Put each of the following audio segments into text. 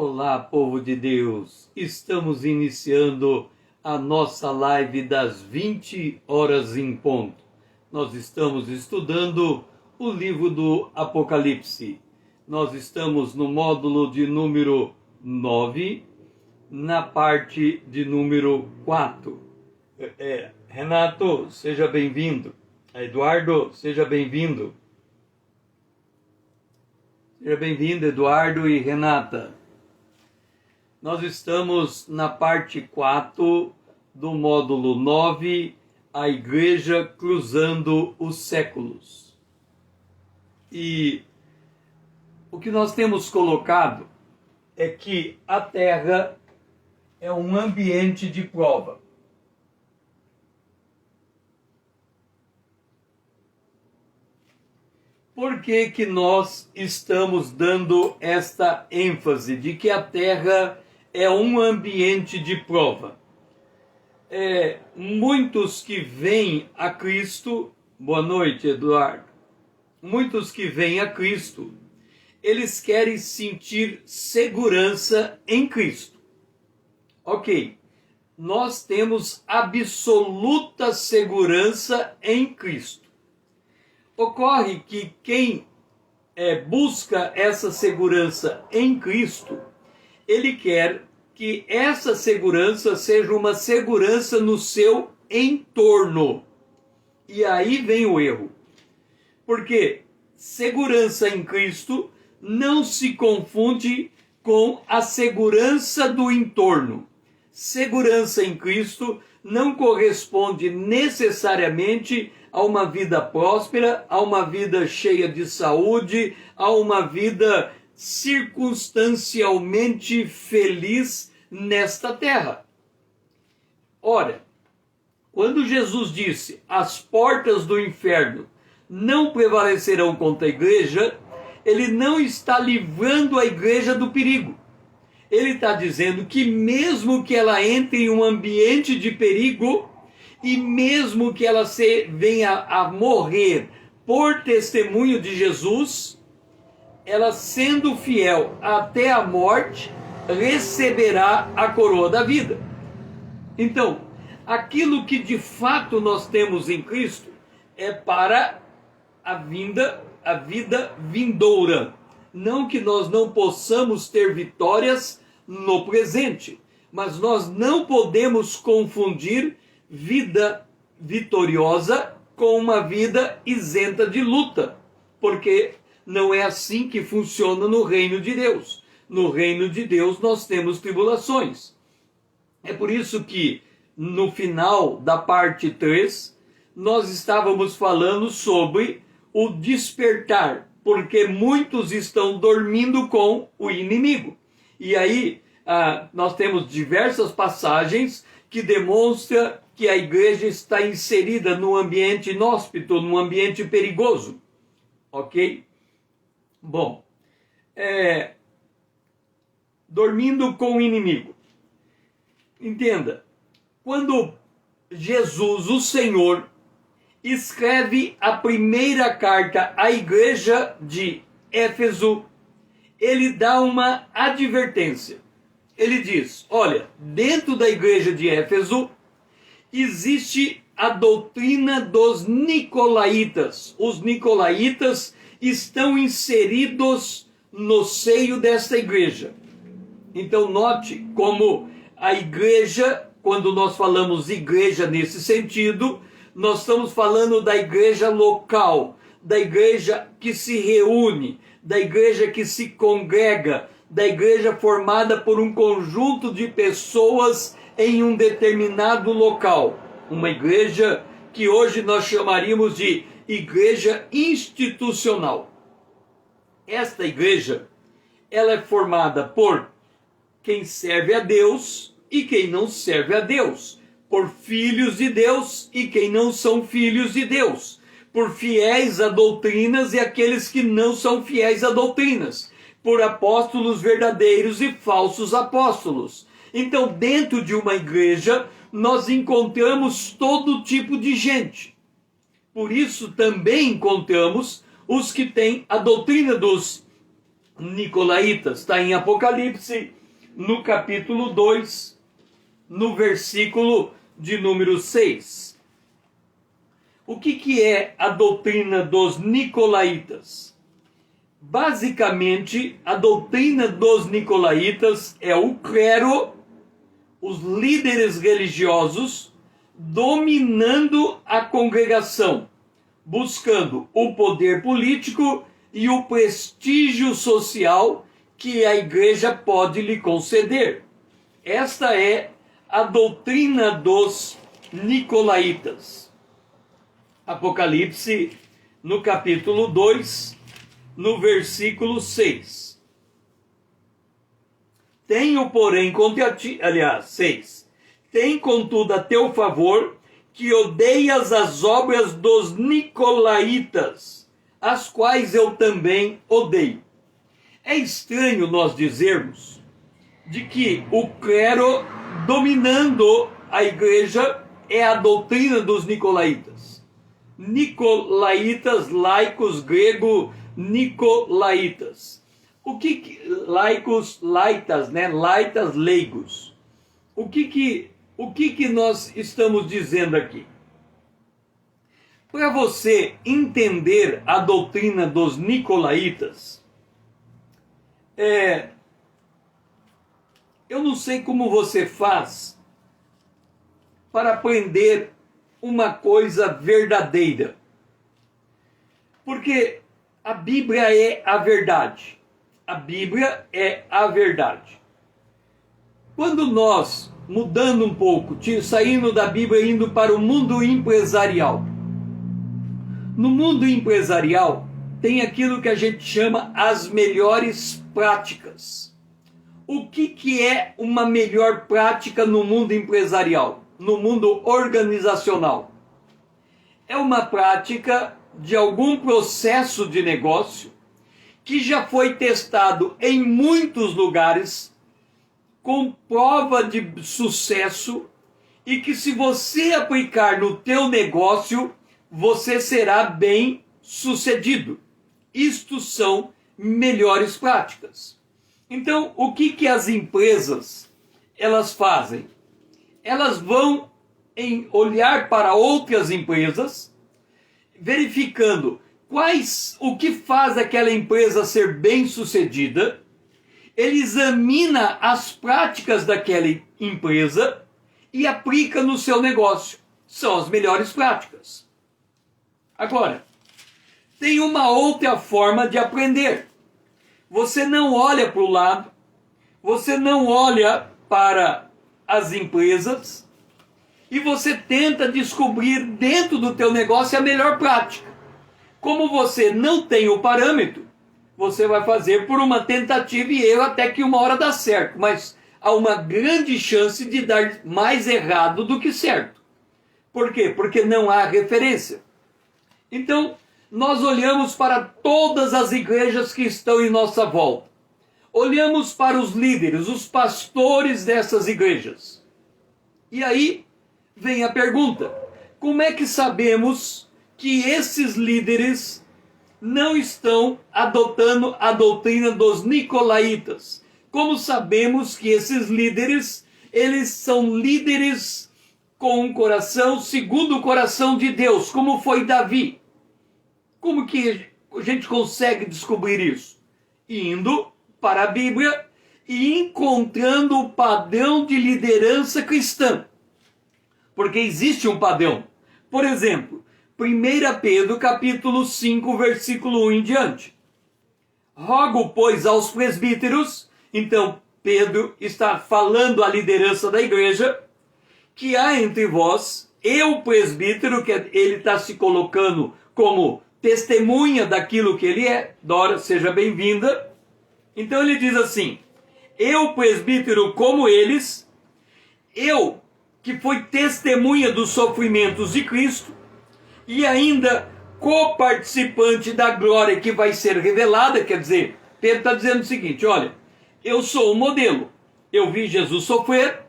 Olá, povo de Deus! Estamos iniciando a nossa live das 20 horas em ponto. Nós estamos estudando o livro do Apocalipse. Nós estamos no módulo de número 9, na parte de número 4. Renato, seja bem-vindo. Eduardo, seja bem-vindo. Seja bem-vindo, Eduardo e Renata. Nós estamos na parte 4 do módulo 9, a Igreja cruzando os séculos. E o que nós temos colocado é que a Terra é um ambiente de prova. Por que que nós estamos dando esta ênfase de que a Terra é um ambiente de prova? Muitos que vêm a Cristo, boa noite, Eduardo. Muitos que vêm a Cristo, eles querem sentir segurança em Cristo. Ok, nós temos absoluta segurança em Cristo. Ocorre que quem busca essa segurança em Cristo, ele quer que essa segurança seja uma segurança no seu entorno. E aí vem o erro. Porque segurança em Cristo não se confunde com a segurança do entorno. Segurança em Cristo não corresponde necessariamente a uma vida próspera, a uma vida cheia de saúde, a uma vida circunstancialmente feliz nesta terra. Ora, quando Jesus disse, as portas do inferno não prevalecerão contra a igreja, ele não está livrando a igreja do perigo. Ele está dizendo que mesmo que ela entre em um ambiente de perigo, e mesmo que ela venha a morrer por testemunho de Jesus, ela sendo fiel até a morte, receberá a coroa da vida. Então, aquilo que de fato nós temos em Cristo é para a vida vindoura. Não que nós não possamos ter vitórias no presente, mas nós não podemos confundir vida vitoriosa com uma vida isenta de luta, porque não é assim que funciona no reino de Deus. No reino de Deus nós temos tribulações. É por isso que no final da parte 3 nós estávamos falando sobre o despertar, porque muitos estão dormindo com o inimigo. E aí nós temos diversas passagens que demonstram que a igreja está inserida num ambiente inóspito, num ambiente perigoso. Ok? Bom, dormindo com o inimigo. Entenda, quando Jesus, o Senhor, escreve a primeira carta à igreja de Éfeso, ele dá uma advertência. Ele diz, olha, dentro da igreja de Éfeso, existe a doutrina dos nicolaítas. Os nicolaítas estão inseridos no seio desta igreja. Então note como a igreja, quando nós falamos igreja nesse sentido, nós estamos falando da igreja local, da igreja que se reúne, da igreja que se congrega, da igreja formada por um conjunto de pessoas em um determinado local. Uma igreja que hoje nós chamaríamos de igreja institucional. Esta igreja, ela é formada por quem serve a Deus e quem não serve a Deus, por filhos de Deus e quem não são filhos de Deus, por fiéis a doutrinas e aqueles que não são fiéis a doutrinas, por apóstolos verdadeiros e falsos apóstolos. Então, dentro de uma igreja, nós encontramos todo tipo de gente. Por isso, também encontramos os que têm a doutrina dos nicolaítas? Está em Apocalipse, no capítulo 2, no versículo de número 6. O que é a doutrina dos nicolaítas? Basicamente, a doutrina dos nicolaítas é o clero, os líderes religiosos, dominando a congregação, buscando o poder político e o prestígio social que a igreja pode lhe conceder. Esta é a doutrina dos nicolaítas. Apocalipse, no capítulo 2, no versículo 6. Tenho, porém, contra ti, 6. Tem, contudo, a teu favor, que odeias as obras dos nicolaítas, as quais eu também odeio. É estranho nós dizermos de que o clero dominando a igreja é a doutrina dos nicolaítas. Nicolaítas, laicos, grego, nicolaítas. Laicos, laitas, né? Laitas, leigos. O que nós estamos dizendo aqui? Para você entender a doutrina dos nicolaítas, eu não sei como você faz para aprender uma coisa verdadeira. Porque a Bíblia é a verdade. A Bíblia é a verdade. Quando nós, mudando um pouco, saindo da Bíblia e indo para o mundo empresarial. No mundo empresarial, tem aquilo que a gente chama as melhores práticas. O que é uma melhor prática no mundo empresarial? No mundo organizacional? É uma prática de algum processo de negócio que já foi testado em muitos lugares com prova de sucesso e que, se você aplicar no teu negócio, você será bem sucedido. Isto são melhores práticas. Então, o que as empresas elas fazem? Elas vão olhar para outras empresas, verificando o que faz aquela empresa ser bem sucedida. Ele examina as práticas daquela empresa e aplica no seu negócio. São as melhores práticas. Agora, tem uma outra forma de aprender. Você não olha para o lado, você não olha para as empresas e você tenta descobrir dentro do teu negócio a melhor prática. Como você não tem o parâmetro, você vai fazer por uma tentativa e erro até que uma hora dá certo, mas há uma grande chance de dar mais errado do que certo. Por quê? Porque não há referência. Então, nós olhamos para todas as igrejas que estão em nossa volta. Olhamos para os líderes, os pastores dessas igrejas. E aí vem a pergunta: como é que sabemos que esses líderes não estão adotando a doutrina dos nicolaítas? Como sabemos que esses líderes, eles são líderes com um coração segundo o coração de Deus, como foi Davi? Como que a gente consegue descobrir isso? Indo para a Bíblia e encontrando o padrão de liderança cristã. Porque existe um padrão. Por exemplo, 1 Pedro capítulo 5, versículo 1 em diante. Rogo, pois, aos presbíteros, então Pedro está falando à liderança da igreja, que há entre vós, eu presbítero, que ele está se colocando como testemunha daquilo que ele é. Dora, seja bem-vinda. Então ele diz assim: eu presbítero como eles, eu que fui testemunha dos sofrimentos de Cristo e ainda coparticipante da glória que vai ser revelada. Quer dizer, Pedro está dizendo o seguinte: olha, eu sou o modelo, eu vi Jesus sofrer,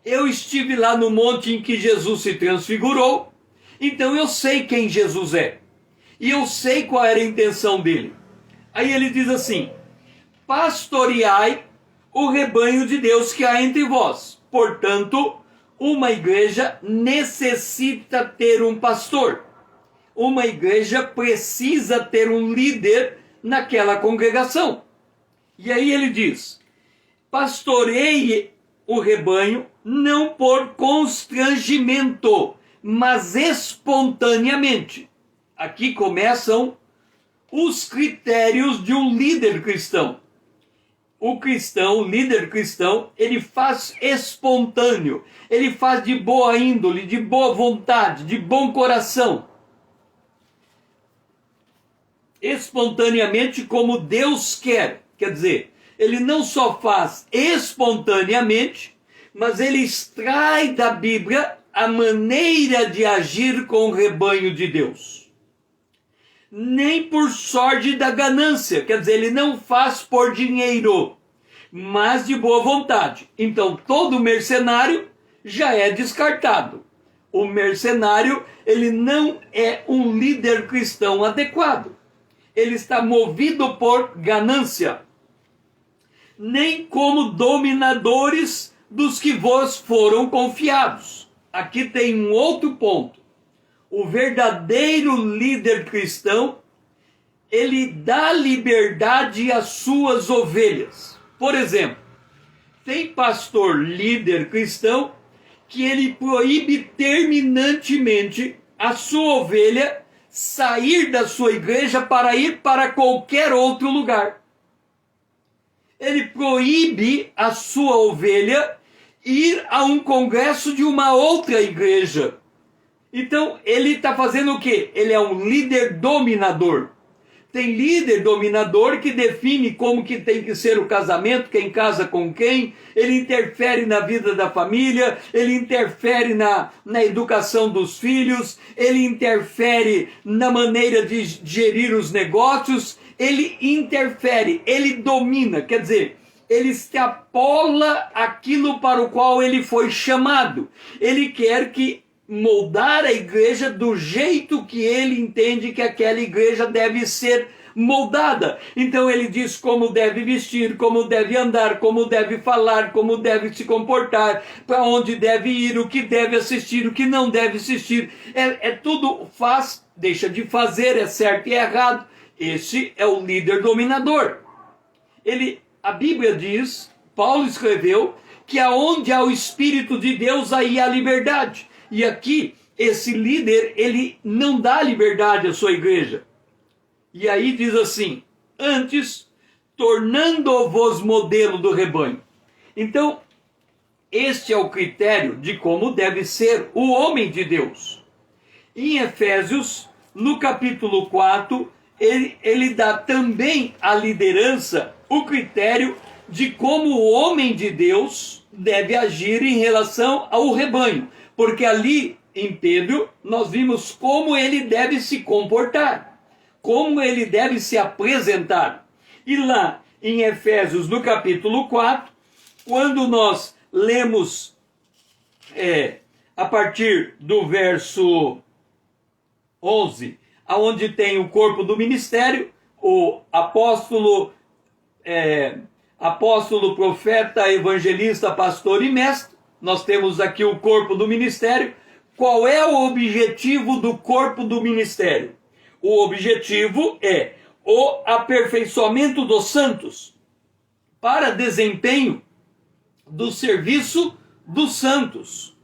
eu estive lá no monte em que Jesus se transfigurou, então eu sei quem Jesus é. E eu sei qual era a intenção dele. Aí ele diz assim: pastoreai o rebanho de Deus que há entre vós. Portanto, uma igreja necessita ter um pastor. Uma igreja precisa ter um líder naquela congregação. E aí ele diz: pastoreie o rebanho não por constrangimento, mas espontaneamente. Aqui começam os critérios de um líder cristão. O cristão, o líder cristão, ele faz espontâneo, ele faz de boa índole, de boa vontade, de bom coração. Espontaneamente como Deus quer. Quer dizer, ele não só faz espontaneamente, mas ele extrai da Bíblia a maneira de agir com o rebanho de Deus. Nem por sorte da ganância, quer dizer, ele não faz por dinheiro, mas de boa vontade. Então, todo mercenário já é descartado. O mercenário, ele não é um líder cristão adequado. Ele está movido por ganância. Nem como dominadores dos que vos foram confiados. Aqui tem um outro ponto. O verdadeiro líder cristão, ele dá liberdade às suas ovelhas. Por exemplo, tem pastor líder cristão que ele proíbe terminantemente a sua ovelha sair da sua igreja para ir para qualquer outro lugar. Ele proíbe a sua ovelha ir a um congresso de uma outra igreja. Então, ele está fazendo o quê? Ele é um líder dominador. Tem líder dominador que define como que tem que ser o casamento, quem casa com quem, ele interfere na vida da família, ele interfere na educação dos filhos, ele interfere na maneira de gerir os negócios, ele interfere, ele domina, quer dizer, ele extrapola aquilo para o qual ele foi chamado. Ele quer que moldar a igreja do jeito que ele entende que aquela igreja deve ser moldada. Então ele diz como deve vestir, como deve andar, como deve falar, como deve se comportar, para onde deve ir, o que deve assistir, o que não deve assistir. É tudo faz, deixa de fazer, é certo e é errado. Esse é o líder dominador. A Bíblia diz, Paulo escreveu, que aonde há o Espírito de Deus, aí há liberdade. E aqui, esse líder, ele não dá liberdade à sua igreja. E aí diz assim, antes, tornando-vos modelo do rebanho. Então, este é o critério de como deve ser o homem de Deus. Em Efésios, no capítulo 4, ele dá também à liderança o critério de como o homem de Deus deve agir em relação ao rebanho. Porque ali, em Pedro, nós vimos como ele deve se comportar, como ele deve se apresentar. E lá, em Efésios, no capítulo 4, quando nós lemos a partir do verso 11, aonde tem o corpo do ministério, o apóstolo, profeta, evangelista, pastor e mestre. Nós temos aqui o corpo do ministério. Qual é o objetivo do corpo do ministério? O objetivo é o aperfeiçoamento dos santos para desempenho do serviço dos santos,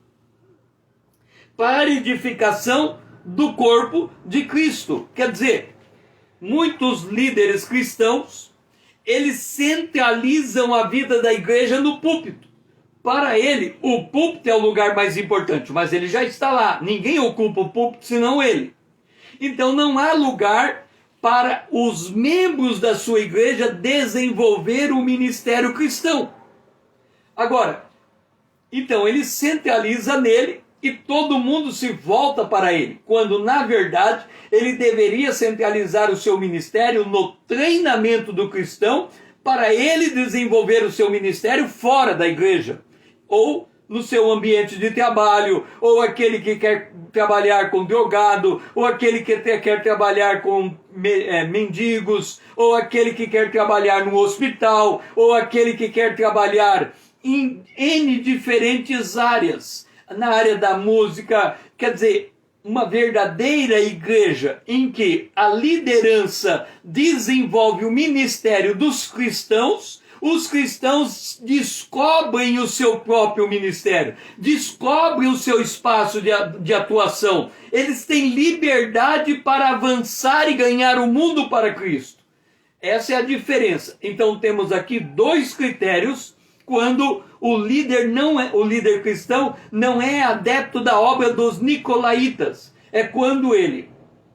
para edificação do corpo de Cristo. Quer dizer, muitos líderes cristãos, eles centralizam a vida da igreja no púlpito. Para ele, o púlpito é o lugar mais importante, mas ele já está lá. Ninguém ocupa o púlpito senão ele. Então não há lugar para os membros da sua igreja desenvolver o ministério cristão. Agora, então ele centraliza nele e todo mundo se volta para ele, quando na verdade ele deveria centralizar o seu ministério no treinamento do cristão para ele desenvolver o seu ministério fora da igreja, ou no seu ambiente de trabalho, ou aquele que quer trabalhar com drogado, ou aquele que quer trabalhar com mendigos, ou aquele que quer trabalhar no hospital, ou aquele que quer trabalhar em N diferentes áreas. Na área da música, quer dizer, uma verdadeira igreja em que a liderança desenvolve o ministério dos cristãos, os cristãos descobrem o seu próprio ministério, descobrem o seu espaço de atuação. Eles têm liberdade para avançar e ganhar o mundo para Cristo. Essa é a diferença. Então temos aqui dois critérios quando o líder cristão não é adepto da obra dos nicolaítas. É quando ele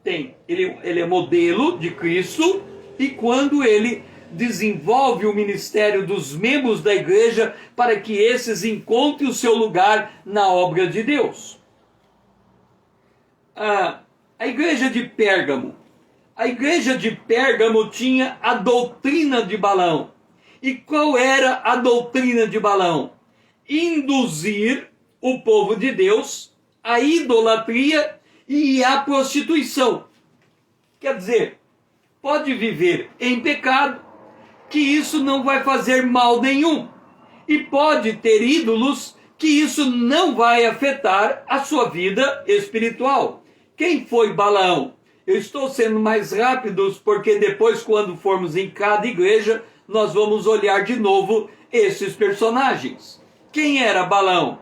é modelo de Cristo e quando ele desenvolve o ministério dos membros da igreja para que esses encontrem o seu lugar na obra de Deus. A igreja de Pérgamo. A igreja de Pérgamo tinha a doutrina de Balaão. E qual era a doutrina de Balaão? Induzir o povo de Deus à idolatria e à prostituição. Quer dizer, pode viver em pecado, que isso não vai fazer mal nenhum. E pode ter ídolos, que isso não vai afetar a sua vida espiritual. Quem foi Balaão? Eu estou sendo mais rápido, porque depois, quando formos em cada igreja, nós vamos olhar de novo esses personagens. Quem era Balaão?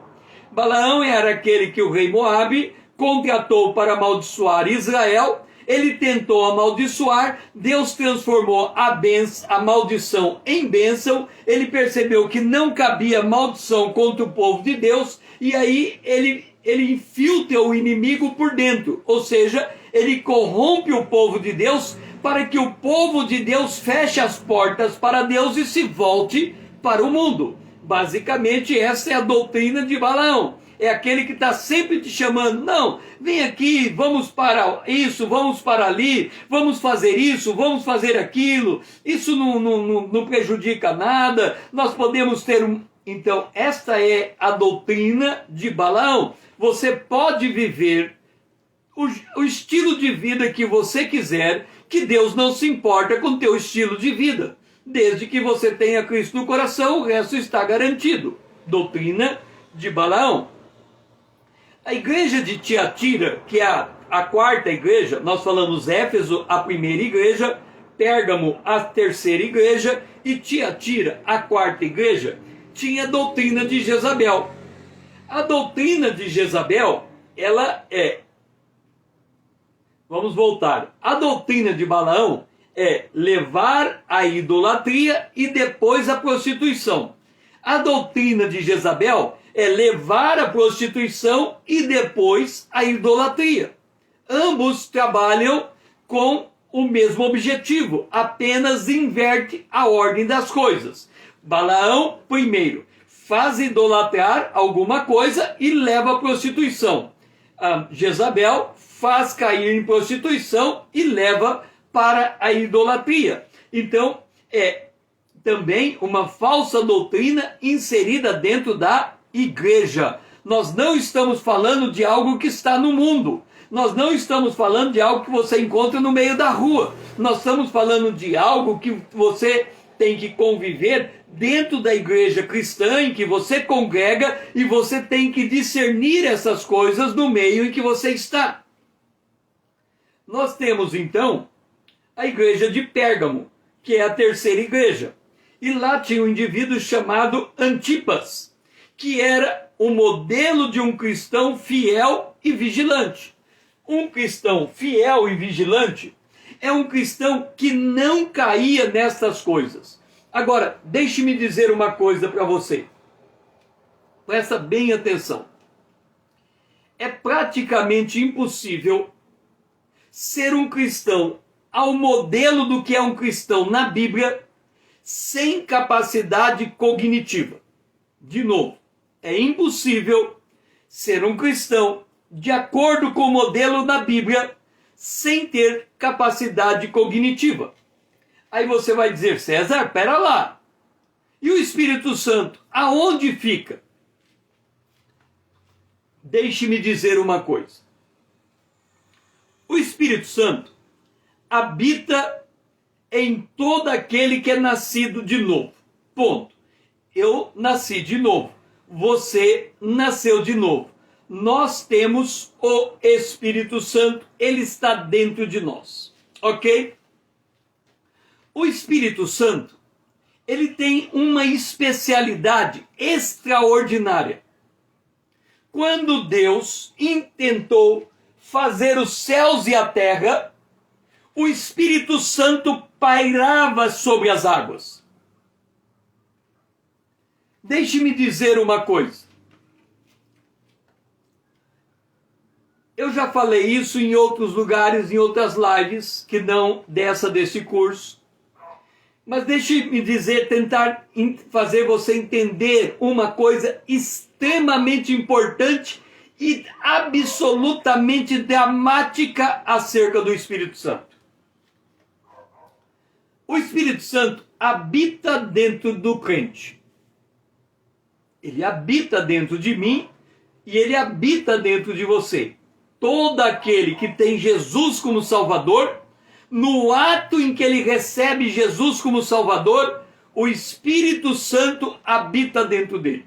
Balaão era aquele que o rei Moabe contratou para amaldiçoar Israel. Ele tentou amaldiçoar, Deus transformou a maldição em bênção. Ele percebeu que não cabia maldição contra o povo de Deus, e aí ele infiltra o inimigo por dentro, ou seja, ele corrompe o povo de Deus para que o povo de Deus feche as portas para Deus e se volte para o mundo. Basicamente, essa é a doutrina de Balaão. É aquele que está sempre te chamando. Não, vem aqui, vamos para isso, vamos para ali, vamos fazer isso, vamos fazer aquilo. Isso não prejudica nada, nós podemos ter um... Então, esta é a doutrina de Balaão. Você pode viver o estilo de vida que você quiser, que Deus não se importa com o teu estilo de vida. Desde que você tenha Cristo no coração, o resto está garantido. Doutrina de Balaão. A igreja de Tiatira, que é a quarta igreja, nós falamos Éfeso, a primeira igreja, Pérgamo, a terceira igreja, e Tiatira, a quarta igreja, tinha a doutrina de Jezabel. A doutrina de Jezabel, ela é... Vamos voltar. A doutrina de Balaão é levar a idolatria e depois a prostituição. A doutrina de Jezabel é levar a prostituição e depois a idolatria. Ambos trabalham com o mesmo objetivo, apenas inverte a ordem das coisas. Balaão, primeiro, faz idolatrar alguma coisa e leva à prostituição. A Jezabel faz cair em prostituição e leva para a idolatria. Então, é também uma falsa doutrina inserida dentro da igreja. Nós não estamos falando de algo que está no mundo. Nós não estamos falando de algo que você encontra no meio da rua. Nós estamos falando de algo que você tem que conviver dentro da igreja cristã em que você congrega, e você tem que discernir essas coisas no meio em que você está. Nós temos então a igreja de Pérgamo, que é a terceira igreja. E lá tinha um indivíduo chamado Antipas, que era o modelo de um cristão fiel e vigilante. Um cristão fiel e vigilante é um cristão que não caía nestas coisas. Agora, deixe-me dizer uma coisa para você. Presta bem atenção. É praticamente impossível ser um cristão ao modelo do que é um cristão na Bíblia sem capacidade cognitiva. De novo, é impossível ser um cristão de acordo com o modelo da Bíblia sem ter capacidade cognitiva. Aí você vai dizer, César, pera lá. E o Espírito Santo, aonde fica? Deixe-me dizer uma coisa. O Espírito Santo habita em todo aquele que é nascido de novo. Ponto. Eu nasci de novo. Você nasceu de novo. Nós temos o Espírito Santo. Ele está dentro de nós. Ok? O Espírito Santo, ele tem uma especialidade extraordinária. Quando Deus intentou fazer os céus e a terra, o Espírito Santo pairava sobre as águas. Deixe-me dizer uma coisa. Eu já falei isso em outros lugares, em outras lives, que não desse curso. Mas deixe-me dizer, tentar fazer você entender uma coisa extremamente importante e absolutamente dramática acerca do Espírito Santo. O Espírito Santo habita dentro do crente. Ele habita dentro de mim e ele habita dentro de você. Todo aquele que tem Jesus como Salvador, no ato em que ele recebe Jesus como Salvador, o Espírito Santo habita dentro dele.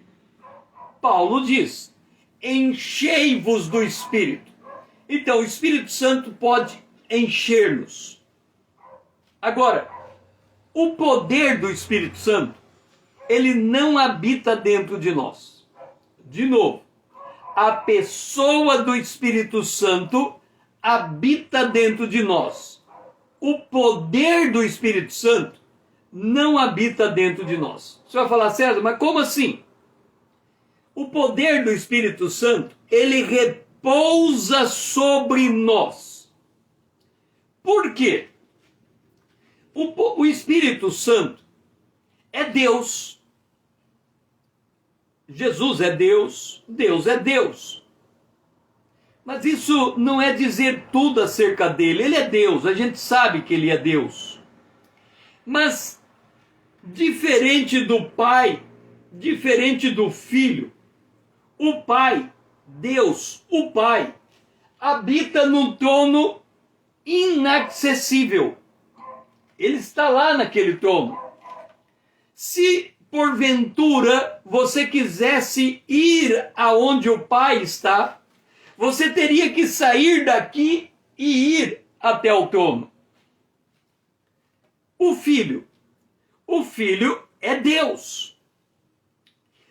Paulo diz: enchei-vos do Espírito. Então, o Espírito Santo pode encher-nos. Agora, o poder do Espírito Santo, ele não habita dentro de nós. De novo, a pessoa do Espírito Santo habita dentro de nós. O poder do Espírito Santo não habita dentro de nós. Você vai falar, César, mas como assim? O poder do Espírito Santo, ele repousa sobre nós. Por quê? O Espírito Santo é Deus. Jesus é Deus, Deus é Deus. Mas isso não é dizer tudo acerca dele. Ele é Deus, a gente sabe que ele é Deus. Mas, diferente do Pai, diferente do Filho, o Pai, Deus, o Pai, habita num trono inacessível. Ele está lá naquele trono. Se porventura você quisesse ir aonde o Pai está, você teria que sair daqui e ir até o trono. O Filho é Deus.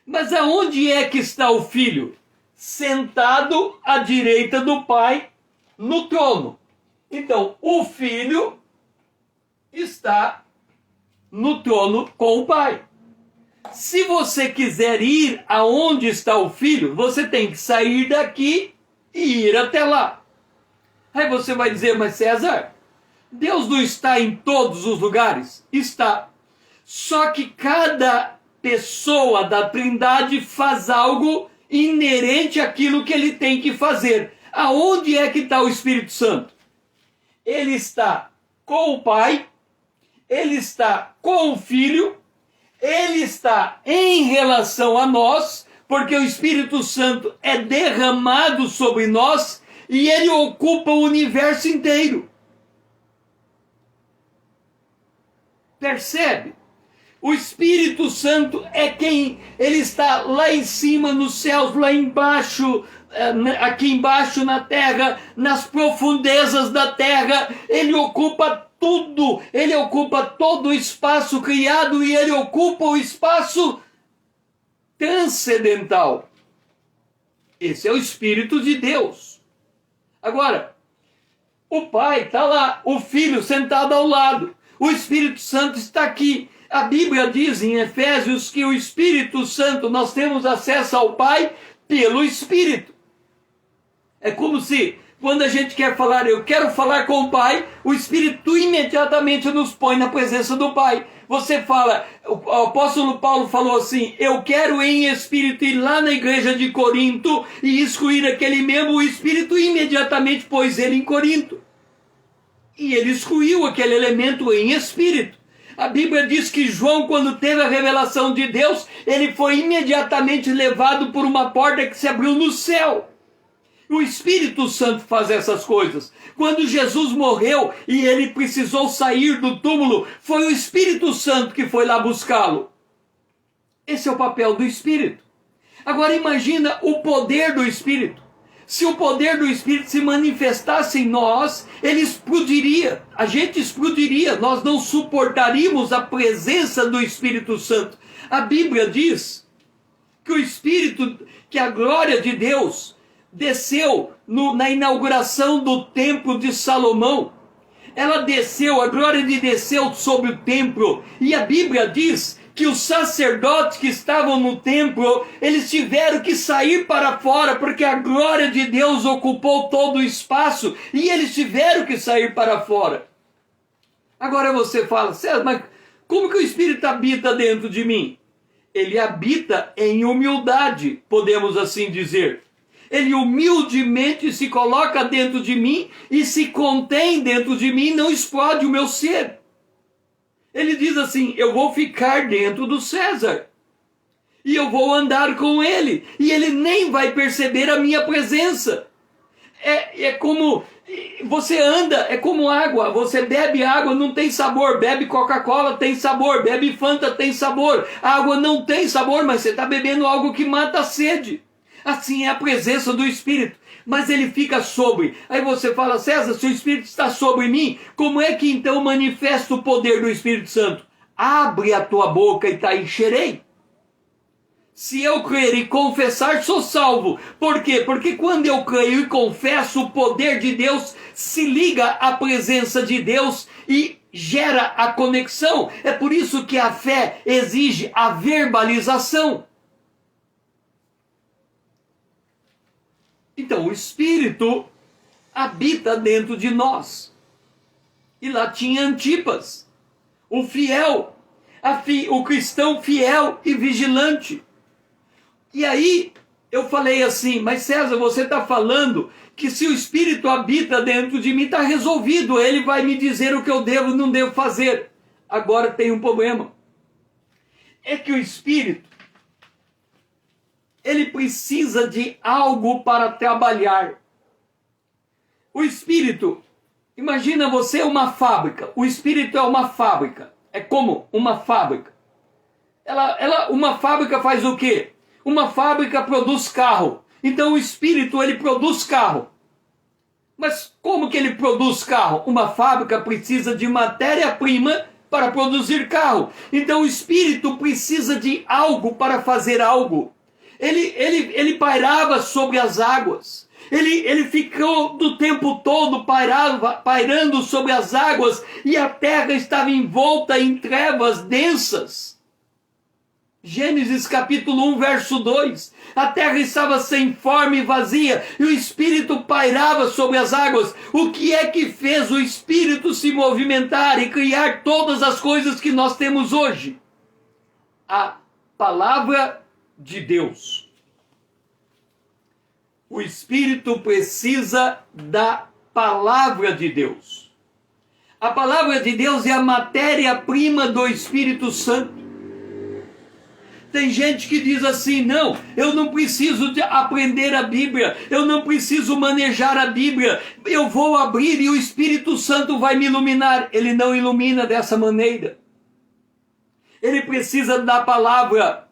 Mas aonde é que está o Filho? Sentado à direita do Pai no trono. Então, o Filho está no trono com o Pai. Se você quiser ir aonde está o Filho, você tem que sair daqui e ir até lá. Aí você vai dizer, mas César, Deus não está em todos os lugares? Está. Só que cada pessoa da Trindade faz algo inerente àquilo que ele tem que fazer. Aonde é que está o Espírito Santo? Ele está com o Pai, ele está com o Filho, ele está em relação a nós, porque o Espírito Santo é derramado sobre nós e ele ocupa o universo inteiro. Percebe? O Espírito Santo é quem, ele está lá em cima nos céus, lá embaixo, aqui embaixo na terra, nas profundezas da terra. Ele ocupa tudo, ele ocupa todo o espaço criado e ele ocupa o espaço transcendental. Esse é o Espírito de Deus. Agora, o Pai está lá, o Filho sentado ao lado, o Espírito Santo está aqui. A Bíblia diz em Efésios que o Espírito Santo, nós temos acesso ao Pai pelo Espírito. É como se, quando a gente quer falar, eu quero falar com o Pai, o Espírito imediatamente nos põe na presença do Pai. Você fala, o apóstolo Paulo falou assim, eu quero em espírito ir lá na igreja de Corinto e excluir aquele mesmo, o Espírito imediatamente pôs ele em Corinto. E ele excluiu aquele elemento em espírito. A Bíblia diz que João, quando teve a revelação de Deus, ele foi imediatamente levado por uma porta que se abriu no céu. O Espírito Santo faz essas coisas. Quando Jesus morreu e ele precisou sair do túmulo, foi o Espírito Santo que foi lá buscá-lo. Esse é o papel do Espírito. Agora imagina o poder do Espírito. Se o poder do Espírito se manifestasse em nós, ele explodiria, a gente explodiria, nós não suportaríamos a presença do Espírito Santo. A Bíblia diz que o Espírito, que a glória de Deus desceu na inauguração do templo de Salomão. Ela desceu, a glória de Deus desceu sobre o templo, e a Bíblia diz que os sacerdotes que estavam no templo, eles tiveram que sair para fora, porque a glória de Deus ocupou todo o espaço, e eles tiveram que sair para fora. Agora você fala, César, mas como que o Espírito habita dentro de mim? Ele habita em humildade, podemos assim dizer. Ele humildemente se coloca dentro de mim e se contém dentro de mim, não explode o meu ser. Ele diz assim, eu vou ficar dentro do César. E eu vou andar com ele. E ele nem vai perceber a minha presença. É como você anda, é como água. Você bebe água, não tem sabor. Bebe Coca-Cola, tem sabor. Bebe Fanta, tem sabor. A água não tem sabor, mas você está bebendo algo que mata a sede. Assim é a presença do Espírito. Mas ele fica sobre. Aí você fala, César, se o Espírito está sobre mim, como é que então manifesta o poder do Espírito Santo? Abre a tua boca e te encherei. Se eu crer e confessar, sou salvo. Por quê? Porque quando eu creio e confesso, o poder de Deus se liga à presença de Deus e gera a conexão. É por isso que a fé exige a verbalização. Então, o Espírito habita dentro de nós. E lá tinha Antipas, o fiel, o cristão fiel e vigilante. E aí, eu falei assim, mas César, você está falando que se o Espírito habita dentro de mim, está resolvido, ele vai me dizer o que eu devo e não devo fazer. Agora tem um problema. É que o Espírito, ele precisa de algo para trabalhar. O Espírito, imagina você uma fábrica. O Espírito é uma fábrica. É como uma fábrica. Uma fábrica faz o quê? Uma fábrica produz carro. Então o Espírito, ele produz carro. Mas como que ele produz carro? Uma fábrica precisa de matéria-prima para produzir carro. Então o Espírito precisa de algo para fazer algo. Ele pairava sobre as águas. Ele ficou do tempo todo pairando sobre as águas, e a terra estava envolta em trevas densas. Gênesis capítulo 1, verso 2. A terra estava sem forma e vazia, e o Espírito pairava sobre as águas. O que é que fez o Espírito se movimentar e criar todas as coisas que nós temos hoje? A palavra de Deus. O Espírito precisa da palavra de Deus. A palavra de Deus é a matéria-prima do Espírito Santo. Tem gente que diz assim, não, eu não preciso aprender a Bíblia, eu não preciso manejar a Bíblia, eu vou abrir e o Espírito Santo vai me iluminar. Ele não ilumina dessa maneira. Ele precisa da palavra.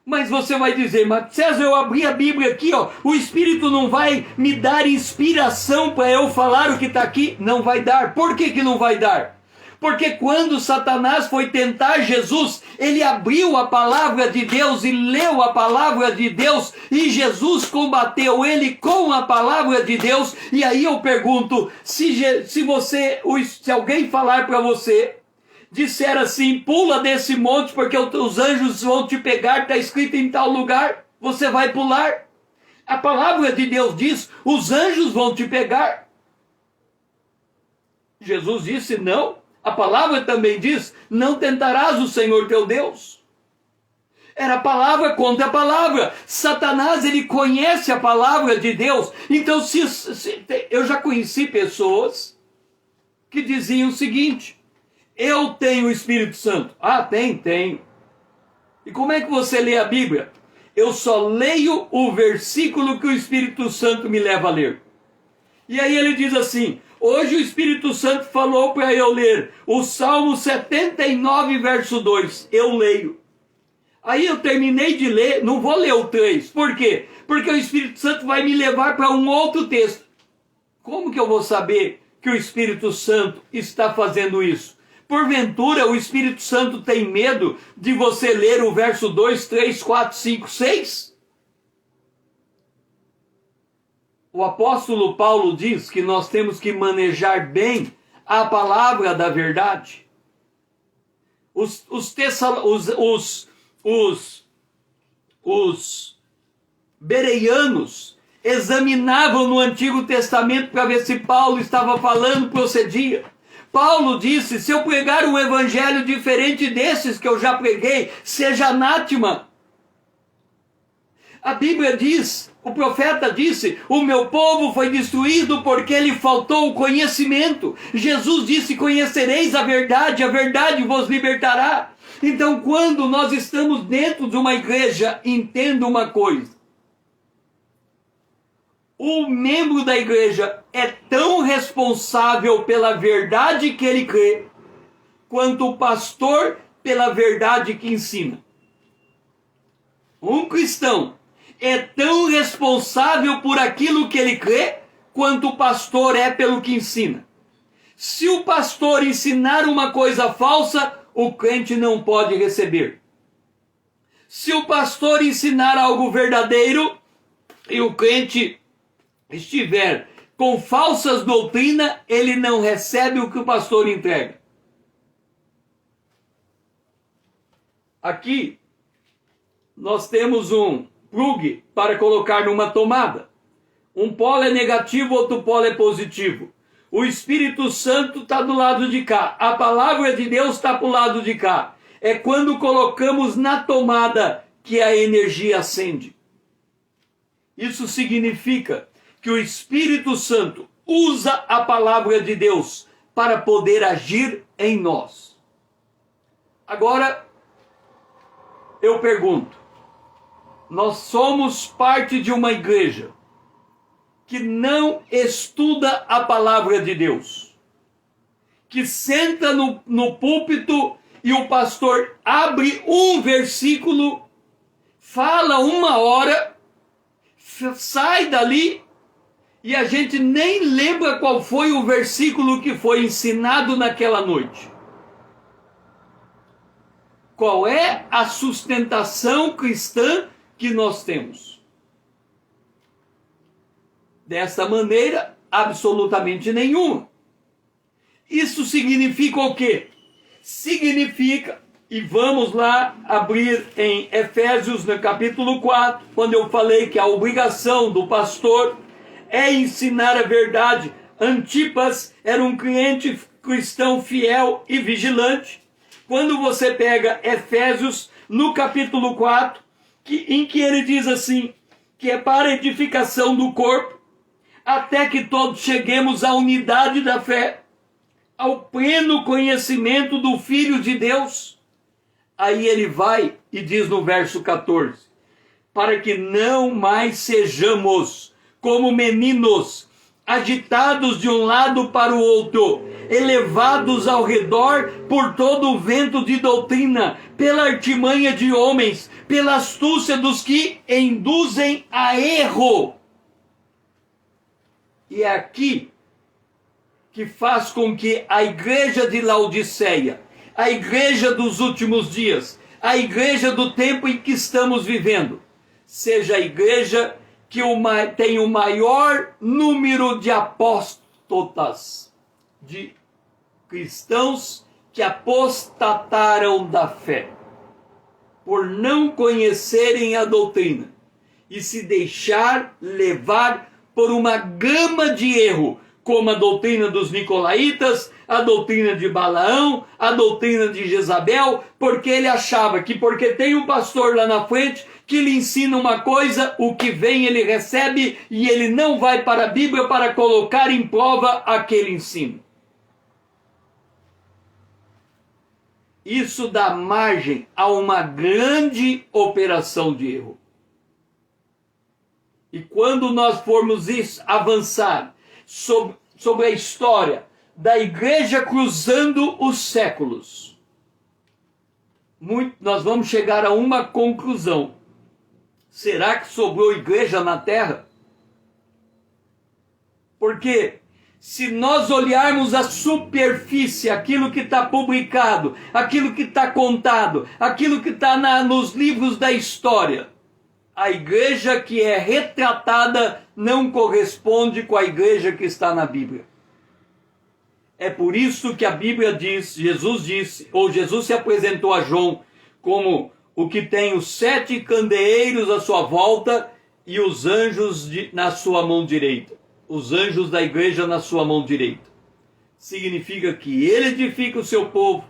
Mas você vai dizer, mas César, eu abri a Bíblia aqui, ó, o Espírito não vai me dar inspiração para eu falar o que está aqui? Não vai dar. Por que que não vai dar? Porque quando Satanás foi tentar Jesus, ele abriu a palavra de Deus e leu a palavra de Deus, e Jesus combateu ele com a palavra de Deus. E aí eu pergunto, se alguém falar para você, disser assim, pula desse monte porque os anjos vão te pegar, está escrito em tal lugar, você vai pular. A palavra de Deus diz, os anjos vão te pegar. Jesus disse não. A palavra também diz, não tentarás o Senhor teu Deus. Era palavra contra a palavra. Satanás, ele conhece a palavra de Deus. Então, eu já conheci pessoas que diziam o seguinte, eu tenho o Espírito Santo. Ah, tenho. E como é que você lê a Bíblia? Eu só leio o versículo que o Espírito Santo me leva a ler. E aí ele diz assim: hoje o Espírito Santo falou para eu ler o Salmo 79, verso 2. Eu leio. Aí eu terminei de ler, não vou ler o 3. Por quê? Porque o Espírito Santo vai me levar para um outro texto. Como que eu vou saber que o Espírito Santo está fazendo isso? Porventura o Espírito Santo tem medo de você ler o verso 2, 3, 4, 5, 6? O apóstolo Paulo diz que nós temos que manejar bem a palavra da verdade. Os bereanos examinavam no Antigo Testamento para ver se Paulo estava falando, procedia. Paulo disse: se eu pregar um evangelho diferente desses que eu já preguei, seja anátema. A Bíblia diz, o profeta disse: o meu povo foi destruído porque lhe faltou o conhecimento. Jesus disse: conhecereis a verdade vos libertará. Então, quando nós estamos dentro de uma igreja, entenda uma coisa: o membro da igreja é tão responsável pela verdade que ele crê, quanto o pastor pela verdade que ensina. Um cristão é tão responsável por aquilo que ele crê, quanto o pastor é pelo que ensina. Se o pastor ensinar uma coisa falsa, o crente não pode receber. Se o pastor ensinar algo verdadeiro e o crente estiver com falsas doutrinas, ele não recebe o que o pastor entrega. Aqui nós temos um plug para colocar numa tomada. Um polo é negativo, outro polo é positivo. O Espírito Santo está do lado de cá. A palavra de Deus está para o lado de cá. É quando colocamos na tomada que a energia acende. Isso significa que o Espírito Santo usa a palavra de Deus para poder agir em nós. Agora, eu pergunto: nós somos parte de uma igreja que não estuda a palavra de Deus, que senta no púlpito e o pastor abre um versículo, fala uma hora, sai dali e a gente nem lembra qual foi o versículo que foi ensinado naquela noite. Qual é a sustentação cristã que nós temos? Desta maneira, absolutamente nenhuma. Isso significa o quê? Significa, e vamos lá abrir em Efésios no capítulo 4, quando eu falei que a obrigação do pastor é ensinar a verdade. Antipas era um crente cristão fiel e vigilante. Quando você pega Efésios no capítulo 4, em que ele diz assim, que é para a edificação do corpo, até que todos cheguemos à unidade da fé, ao pleno conhecimento do Filho de Deus. Aí ele vai e diz no verso 14, para que não mais sejamos como meninos, agitados de um lado para o outro, elevados ao redor por todo o vento de doutrina, pela artimanha de homens, pela astúcia dos que induzem a erro. E é aqui que faz com que a igreja de Laodiceia, a igreja dos últimos dias, a igreja do tempo em que estamos vivendo, seja a igreja que tem o maior número de apóstatas, de cristãos que apostataram da fé, por não conhecerem a doutrina e se deixar levar por uma gama de erro, como a doutrina dos nicolaítas, a doutrina de Balaão, a doutrina de Jezabel, porque ele achava que porque tem um pastor lá na frente que lhe ensina uma coisa, o que vem ele recebe e ele não vai para a Bíblia para colocar em prova aquele ensino. Isso dá margem a uma grande operação de erro. E quando nós formos avançar sobre a história da igreja cruzando os séculos, nós vamos chegar a uma conclusão. Será que sobrou igreja na terra? Porque se nós olharmos a superfície, aquilo que está publicado, aquilo que está contado, aquilo que está nos livros da história, a igreja que é retratada não corresponde com a igreja que está na Bíblia. É por isso que a Bíblia diz, Jesus disse, ou Jesus se apresentou a João como o que tem os 7 candeeiros à sua volta e os anjos na sua mão direita. Os anjos da igreja na sua mão direita. Significa que ele edifica o seu povo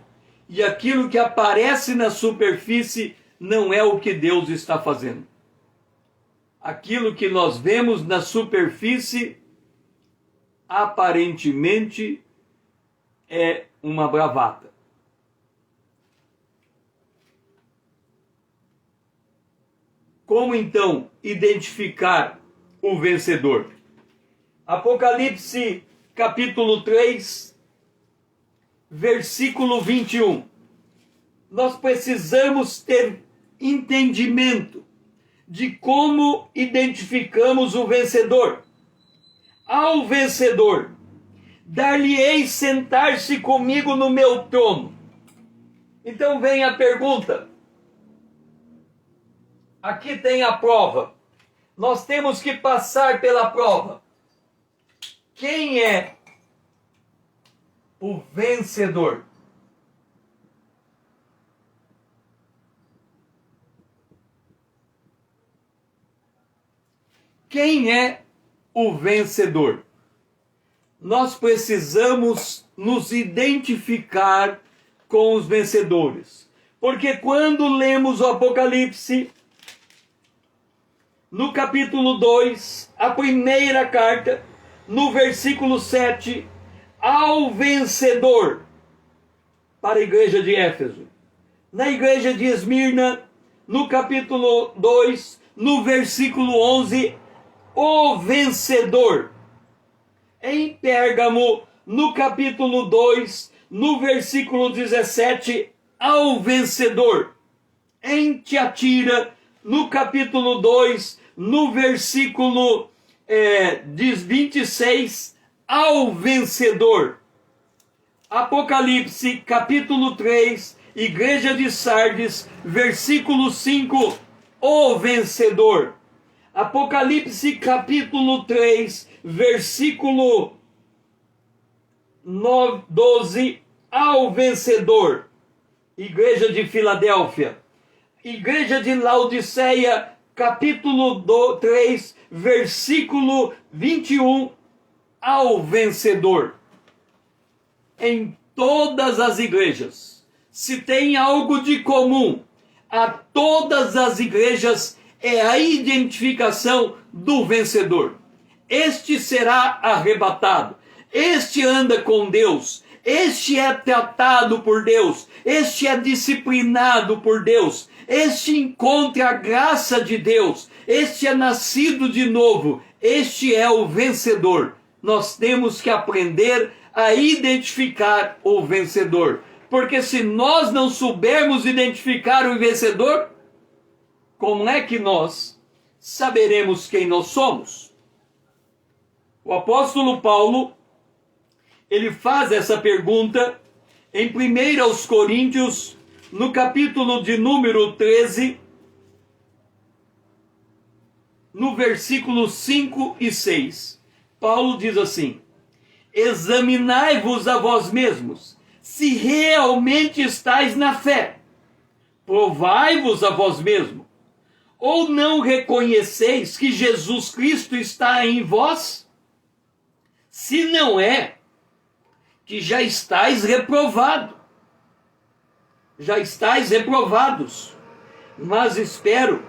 e aquilo que aparece na superfície não é o que Deus está fazendo. Aquilo que nós vemos na superfície aparentemente é uma bravata. Como então identificar o vencedor? Apocalipse capítulo 3, versículo 21. Nós precisamos ter entendimento de como identificamos o vencedor. Ao vencedor, dar-lhe-ei sentar-se comigo no meu trono. Então vem a pergunta. Aqui tem a prova. Nós temos que passar pela prova. Quem é o vencedor? Quem é o vencedor? Nós precisamos nos identificar com os vencedores. Porque quando lemos o Apocalipse, no capítulo 2, a primeira carta, no versículo 7, ao vencedor, para a igreja de Éfeso. Na igreja de Esmirna, no capítulo 2, no versículo 11, o vencedor. Em Pérgamo, no capítulo 2, no versículo 17, ao vencedor. Em Tiatira, no capítulo 2, no versículo 26, ao vencedor. Apocalipse, capítulo 3, igreja de Sardes, versículo 5, o vencedor. Apocalipse, capítulo 3, versículo 12, ao vencedor. Igreja de Filadélfia. Igreja de Laodiceia, capítulo 3, versículo 21, ao vencedor. Em todas as igrejas, se tem algo de comum a todas as igrejas, é a identificação do vencedor. Este será arrebatado, este anda com Deus, este é tratado por Deus, este é disciplinado por Deus, este encontra a graça de Deus, este é nascido de novo, este é o vencedor. Nós temos que aprender a identificar o vencedor, porque se nós não soubermos identificar o vencedor, como é que nós saberemos quem nós somos? O apóstolo Paulo, ele faz essa pergunta em 1 Coríntios, no capítulo de número 13, no versículo 5 e 6. Paulo diz assim: examinai-vos a vós mesmos, se realmente estáis na fé. Provai-vos a vós mesmos. Ou não reconheceis que Jesus Cristo está em vós? Se não é, que já estáis reprovados. Já estáis reprovados. Mas espero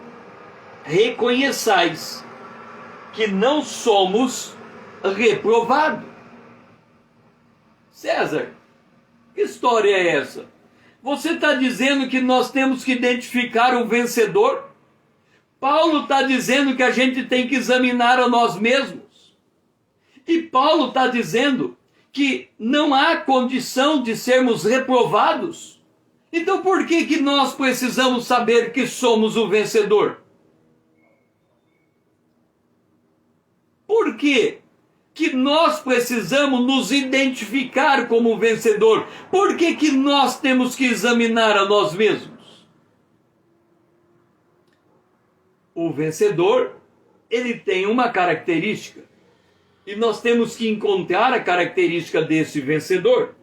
reconheçais que não somos reprovados. César, que história é essa? Você está dizendo que nós temos que identificar o vencedor? Paulo está dizendo que a gente tem que examinar a nós mesmos. E Paulo está dizendo que não há condição de sermos reprovados. Então por que nós precisamos saber que somos o vencedor? Por que nós precisamos nos identificar como vencedor? Por que nós temos que examinar a nós mesmos? O vencedor, ele tem uma característica. E nós temos que encontrar a característica desse vencedor.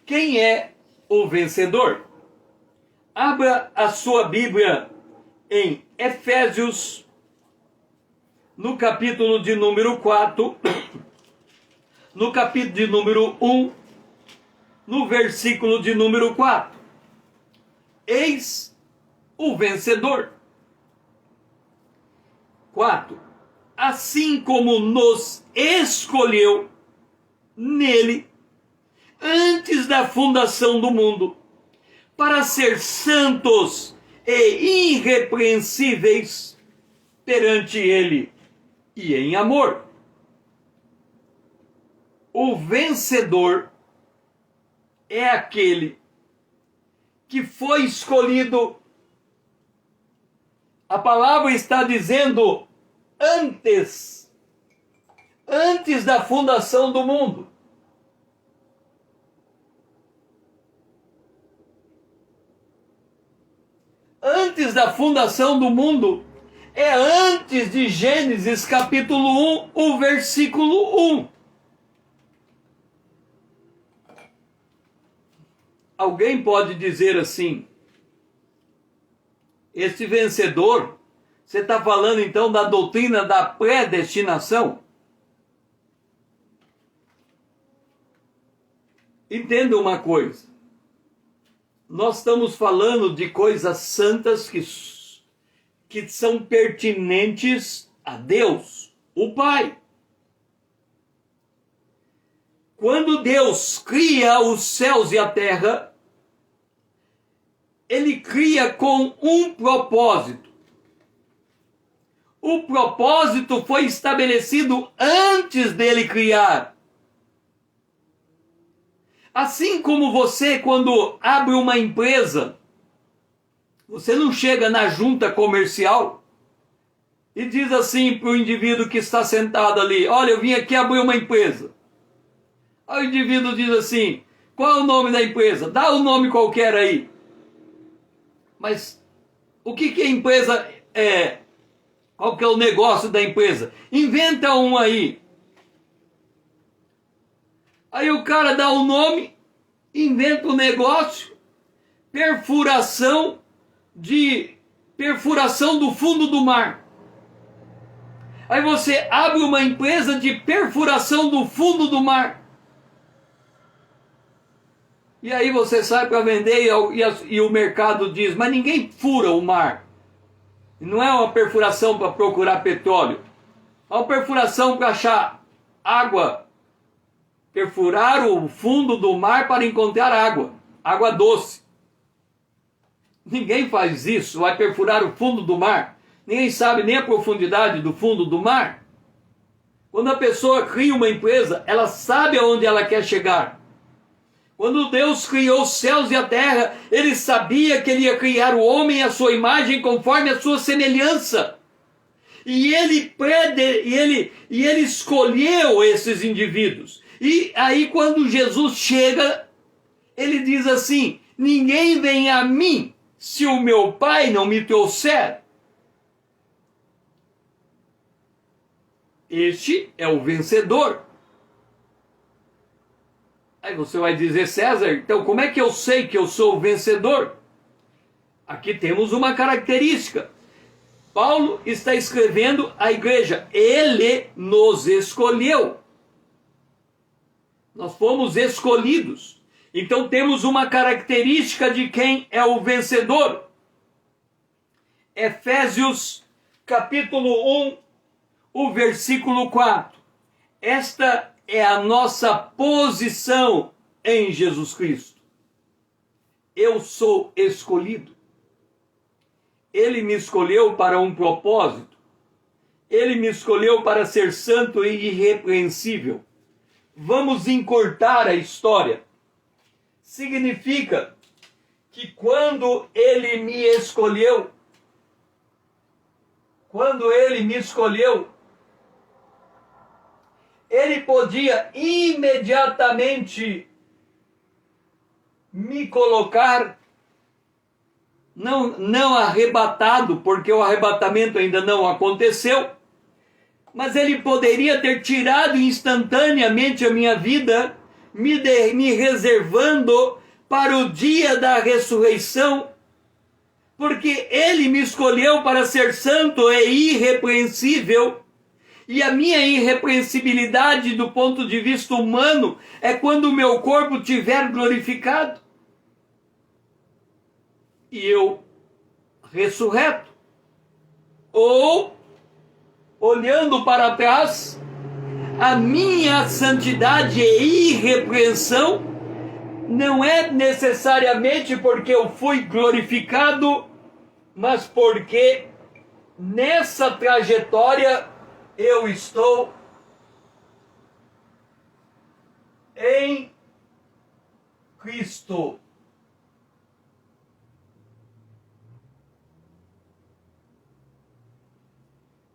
Quem é o vencedor? Abra a sua Bíblia em Efésios, no capítulo de número 4, no capítulo de número 1, no versículo de número 4. Eis o vencedor. 4. Assim como nos escolheu nele, antes da fundação do mundo, para ser santos e irrepreensíveis perante ele e em amor. O vencedor é aquele que foi escolhido. A palavra está dizendo antes da fundação do mundo. Antes da fundação do mundo é antes de Gênesis capítulo 1, o versículo 1. Alguém pode dizer assim: esse vencedor, você está falando então da doutrina da predestinação? Entenda uma coisa. Nós estamos falando de coisas santas que são pertinentes a Deus, o Pai. Quando Deus cria os céus e a terra, Ele cria com um propósito. O propósito foi estabelecido antes dele criar. Assim como você, quando abre uma empresa, você não chega na junta comercial e diz assim para o indivíduo que está sentado ali: olha, eu vim aqui abrir uma empresa. Aí o indivíduo diz assim: qual é o nome da empresa? Dá um nome qualquer aí. Mas o que a empresa é? Qual que é o negócio da empresa? Inventa um aí. Aí o cara dá um nome, inventa um negócio: perfuração do fundo do mar. Aí você abre uma empresa de perfuração do fundo do mar. E aí você sai para vender e o mercado diz: mas ninguém fura o mar. Não é uma perfuração para procurar petróleo. É uma perfuração para achar água. Perfurar o fundo do mar para encontrar água. Água doce. Ninguém faz isso. Vai perfurar o fundo do mar. Ninguém sabe nem a profundidade do fundo do mar. Quando a pessoa cria uma empresa, ela sabe aonde ela quer chegar. Quando Deus criou os céus e a terra, Ele sabia que Ele ia criar o homem à sua imagem, conforme a sua semelhança. E Ele escolheu esses indivíduos. E aí quando Jesus chega, Ele diz assim: ninguém vem a mim se o meu Pai não me trouxer. Este é o vencedor. Aí você vai dizer: César, então como é que eu sei que eu sou o vencedor? Aqui temos uma característica. Paulo está escrevendo à igreja: Ele nos escolheu. Nós fomos escolhidos. Então temos uma característica de quem é o vencedor. Efésios capítulo 1, o versículo 4. Esta é a nossa posição em Jesus Cristo. eu sou escolhido. Ele me escolheu para um propósito. Ele me escolheu para ser santo e irrepreensível. Vamos encurtar a história. Significa que quando ele me escolheu, ele podia imediatamente me colocar, não arrebatado, porque o arrebatamento ainda não aconteceu, mas ele poderia ter tirado instantaneamente a minha vida, me reservando para o dia da ressurreição, porque ele me escolheu para ser santo e irrepreensível. E a minha irrepreensibilidade do ponto de vista humano é quando o meu corpo estiver glorificado e eu ressurreto. Ou, olhando para trás, a minha santidade e irrepreensão não é necessariamente porque eu fui glorificado, mas porque nessa trajetória eu estou em Cristo.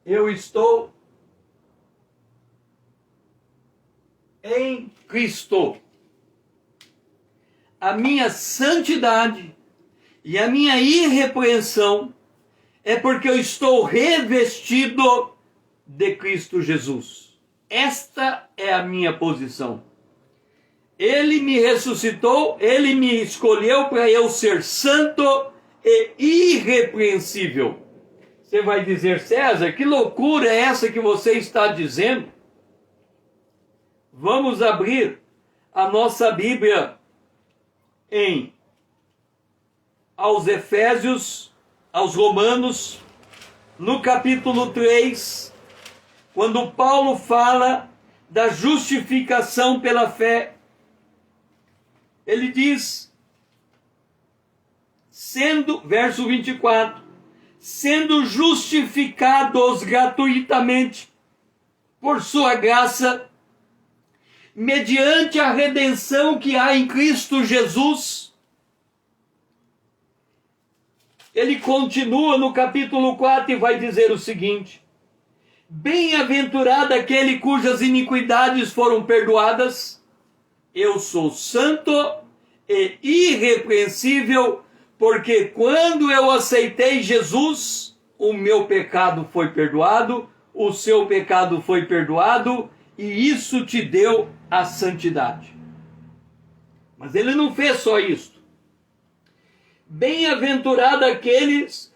Eu estou em Cristo. A minha santidade e a minha irrepreensão é porque eu estou revestido de Cristo Jesus. Esta é a minha posição. Ele me ressuscitou, ele me escolheu para eu ser santo e irrepreensível. Você vai dizer, César, que loucura é essa que você está dizendo? Vamos abrir a nossa Bíblia aos Efésios, aos Romanos, no capítulo 3, quando Paulo fala da justificação pela fé. Ele diz, verso 24, sendo justificados gratuitamente por sua graça, mediante a redenção que há em Cristo Jesus. Ele continua no capítulo 4 e vai dizer o seguinte: bem-aventurado aquele cujas iniquidades foram perdoadas. Eu sou santo e irrepreensível, porque quando eu aceitei Jesus, o meu pecado foi perdoado, o seu pecado foi perdoado, e isso te deu a santidade. Mas ele não fez só isso. Bem-aventurado aqueles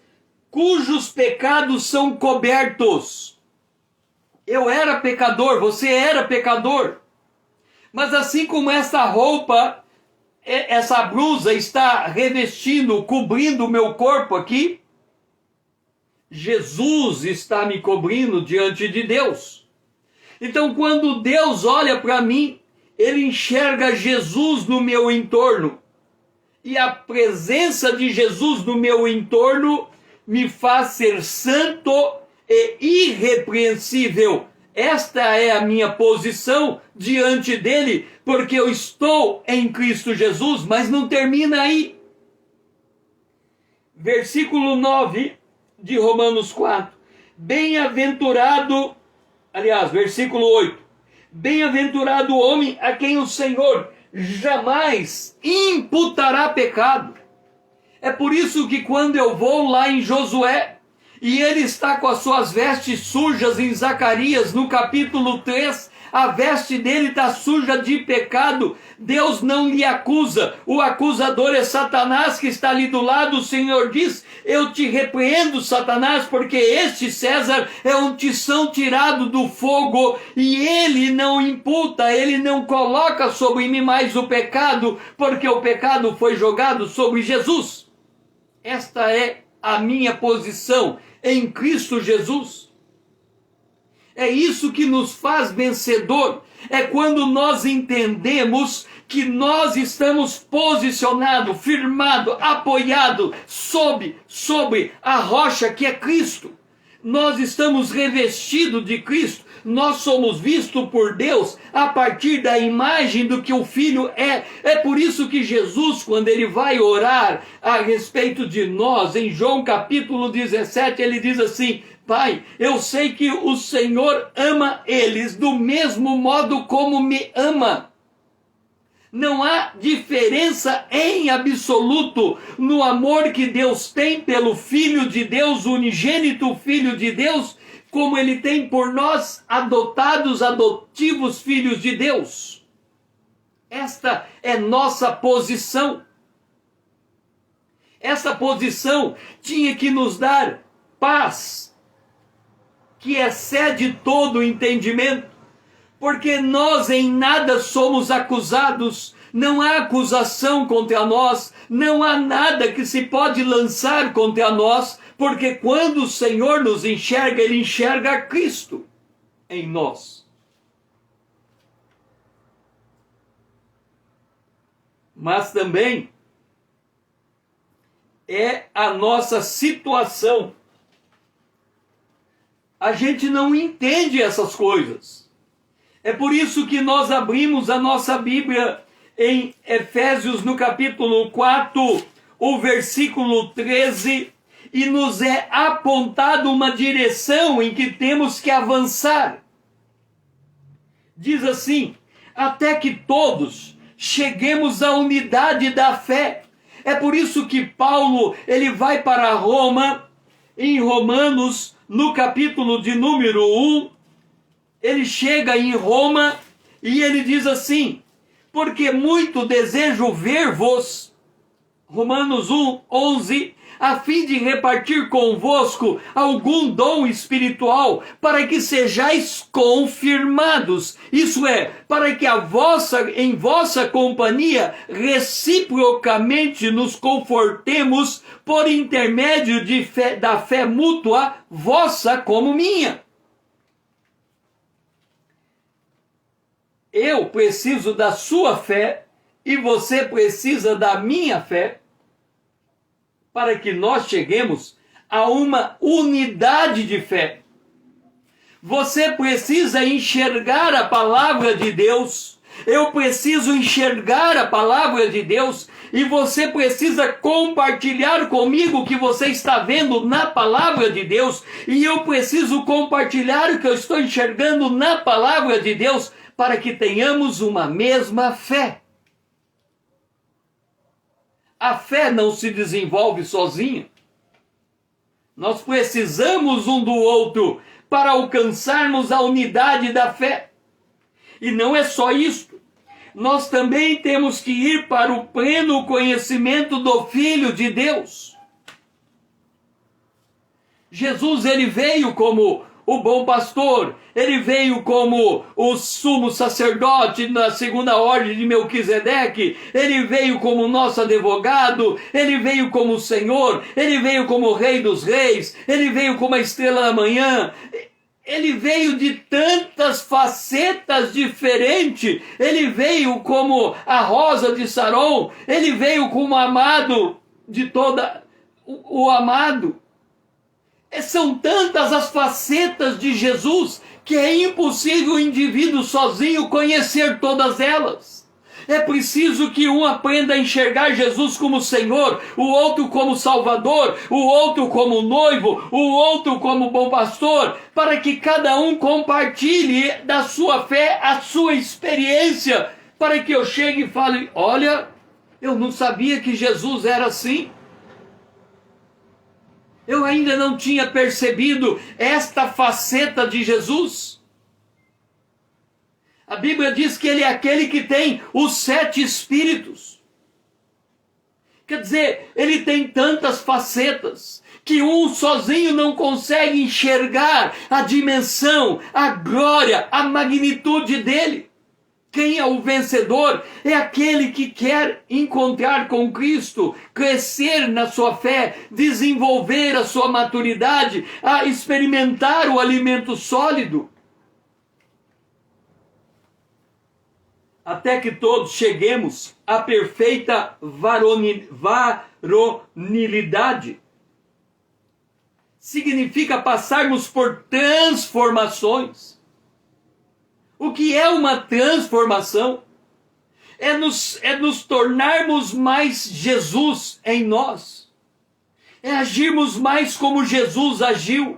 cujos pecados são cobertos. Eu era pecador, você era pecador. Mas assim como essa roupa, essa blusa está revestindo, cobrindo o meu corpo aqui, Jesus está me cobrindo diante de Deus. Então, quando Deus olha para mim, ele enxerga Jesus no meu entorno. E a presença de Jesus no meu entorno me faz ser santo e irrepreensível. Esta é a minha posição diante dele, porque eu estou em Cristo Jesus, mas não termina aí. Versículo 9 de Romanos 4. Versículo 8. Bem-aventurado o homem a quem o Senhor jamais imputará pecado. É por isso que quando eu vou lá em Josué, e ele está com as suas vestes sujas em Zacarias, no capítulo 3, a veste dele está suja de pecado, Deus não lhe acusa, o acusador é Satanás que está ali do lado. O Senhor diz, eu te repreendo, Satanás, porque este César é um tição tirado do fogo, e ele não imputa, ele não coloca sobre mim mais o pecado, porque o pecado foi jogado sobre Jesus. Esta é a minha posição em Cristo Jesus. É isso que nos faz vencedor. É quando nós entendemos que nós estamos posicionados, firmados, apoiados sobre a rocha que é Cristo. Nós estamos revestidos de Cristo. Nós somos vistos por Deus a partir da imagem do que o Filho é. É por isso que Jesus, quando ele vai orar a respeito de nós, em João capítulo 17, ele diz assim: Pai, eu sei que o Senhor ama eles do mesmo modo como me ama. Não há diferença em absoluto no amor que Deus tem pelo Filho de Deus, o unigênito Filho de Deus, como ele tem por nós, adotivos filhos de Deus. Esta é nossa posição. Essa posição tinha que nos dar paz, que excede todo o entendimento, porque nós em nada somos acusados, não há acusação contra nós, não há nada que se pode lançar contra nós, porque quando o Senhor nos enxerga, ele enxerga Cristo em nós. Mas também é a nossa situação. A gente não entende essas coisas. É por isso que nós abrimos a nossa Bíblia em Efésios, no capítulo 4, o versículo 13, e nos é apontado uma direção em que temos que avançar. Diz assim: até que todos cheguemos à unidade da fé. É por isso que Paulo, ele vai para Roma, em Romanos, no capítulo de número 1, ele chega em Roma e ele diz assim: porque muito desejo ver-vos, Romanos 1, 11, a fim de repartir convosco algum dom espiritual, para que sejais confirmados. Isso é, para que em vossa companhia reciprocamente nos confortemos por intermédio da fé mútua, vossa como minha. Eu preciso da sua fé e você precisa da minha fé, para que nós cheguemos a uma unidade de fé. Você precisa enxergar a palavra de Deus, eu preciso enxergar a palavra de Deus, e você precisa compartilhar comigo o que você está vendo na palavra de Deus, e eu preciso compartilhar o que eu estou enxergando na palavra de Deus, para que tenhamos uma mesma fé. A fé não se desenvolve sozinha. Nós precisamos um do outro para alcançarmos a unidade da fé. E não é só isto. Nós também temos que ir para o pleno conhecimento do Filho de Deus. Jesus, ele veio como o bom pastor, ele veio como o sumo sacerdote na segunda ordem de Melquisedeque, ele veio como nosso advogado, ele veio como o Senhor, ele veio como o Rei dos Reis, ele veio como a estrela da manhã, ele veio de tantas facetas diferentes, ele veio como a rosa de Saron, ele veio como amado de toda o amado. São tantas as facetas de Jesus que é impossível o indivíduo sozinho conhecer todas elas. É preciso que um aprenda a enxergar Jesus como Senhor, o outro como Salvador, o outro como noivo, o outro como bom pastor, para que cada um compartilhe da sua fé, a sua experiência, para que eu chegue e fale: olha, eu não sabia que Jesus era assim. Eu ainda não tinha percebido esta faceta de Jesus. A Bíblia diz que ele é aquele que tem os 7 espíritos. Quer dizer, ele tem tantas facetas que um sozinho não consegue enxergar a dimensão, a glória, a magnitude dele. Quem é o vencedor? É aquele que quer encontrar com Cristo, crescer na sua fé, desenvolver a sua maturidade, a experimentar o alimento sólido. até que todos cheguemos à perfeita varonilidade. Significa passarmos por transformações. O que é uma transformação? É nos tornarmos mais Jesus em nós. É agirmos mais como Jesus agiu.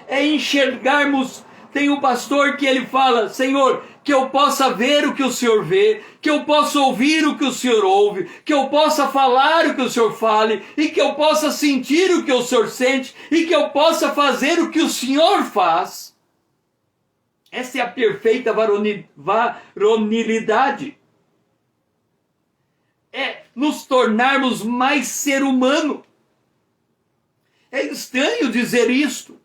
É enxergarmos. Tem um pastor que ele fala: Senhor, que eu possa ver o que o Senhor vê, que eu possa ouvir o que o Senhor ouve, que eu possa falar o que o Senhor fale, e que eu possa sentir o que o Senhor sente, e que eu possa fazer o que o Senhor faz. Essa é a perfeita varonilidade. É nos tornarmos mais ser humano. É estranho dizer isto.